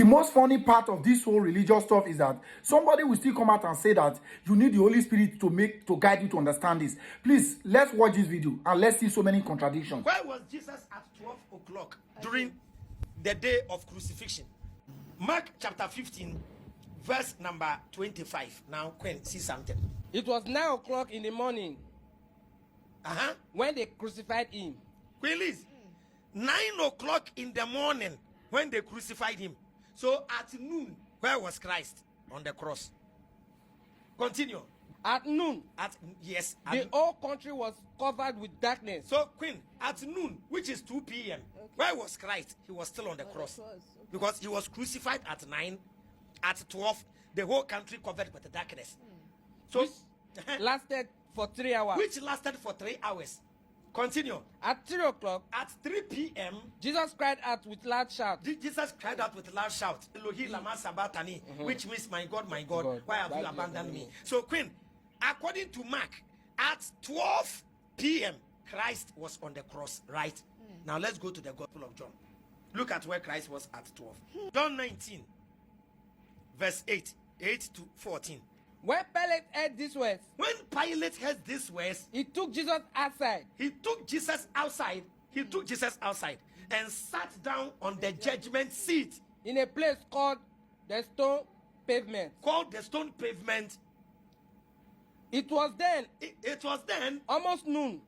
most funny part of this whole religious stuff is that somebody will still come out and say that you need the Holy Spirit to guide you to understand this. Please, let's watch this video and let's see so many contradictions. Where was Jesus at 12 o'clock during the day of crucifixion? Mark chapter 15, verse number 25. Now, Queen, see something. It was 9 o'clock in the morning when they crucified him. Queen Liz, 9 o'clock in the morning when they crucified him. So at noon, where was Christ? On the cross. Continue. At noon, the whole country was covered with darkness. So, Queen, at noon, which is 2 p.m., where was Christ? He was still on the cross. Because he was crucified at 9, at 12, the whole country covered with the darkness. So, which lasted for 3 hours. Which lasted for 3 hours. Continue. At 3 o'clock, at 3 p.m., Jesus cried out with loud shout. Jesus cried out with loud shout, Elohi lama sabachthani, which means, my God, why have you abandoned me? So, Queen, according to Mark, at 12 p.m., Christ was on the cross, right? Now, let's go to the Gospel of John. Look at where Christ was at 12. John 19, verse 8 to 14. When Pilate heard these words, he took Jesus outside. He took Jesus outside and sat down on the judgment seat in a place called the stone pavement. It was then almost noon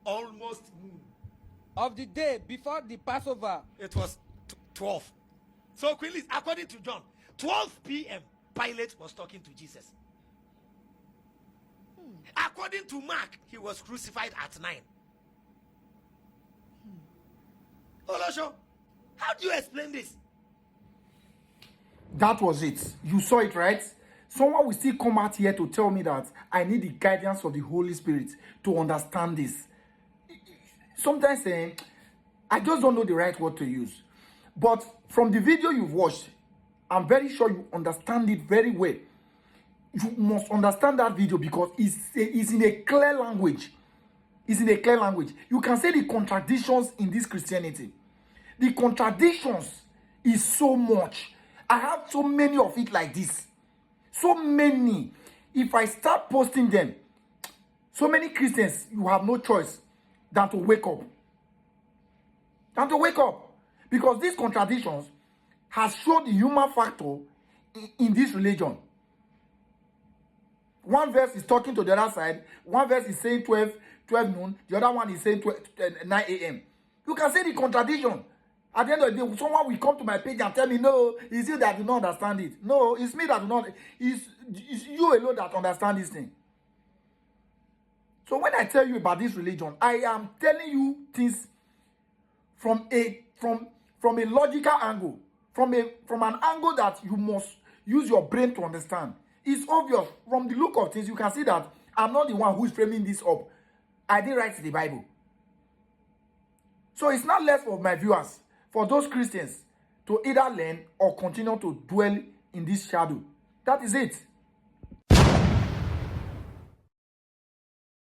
of the day before the Passover. It was 12. So quickly, according to John, 12 p.m. Pilate was talking to Jesus. According to Mark, he was crucified at 9. Olosho, how do you explain this? That was it. You saw it, right? Someone will still come out here to tell me that I need the guidance of the Holy Spirit to understand this. Sometimes I just don't know the right word to use. But from the video you've watched, I'm very sure you understand it very well. You must understand that video because it's in a clear language. It's in a clear language. You can see the contradictions in this Christianity. The contradictions is so much. I have so many of it like this. So many. If I start posting them, so many Christians, you have no choice than to wake up. Because these contradictions has shown the human factor in this religion. One verse is talking to the other side. One verse is saying 12 noon. The other one is saying 9 a.m. You can see the contradiction. At the end of the day, someone will come to my page and tell me, no, it's you that do not understand it. No, it's me that do not. It's you alone that understand this thing. So when I tell you about this religion, I am telling you things from a logical angle, from an angle that you must use your brain to understand. It's obvious from the look of things. You can see that I'm not the one who is framing this up. I didn't write the Bible. So it's not less for my viewers, for those Christians, to either learn or continue to dwell in this shadow. That is it.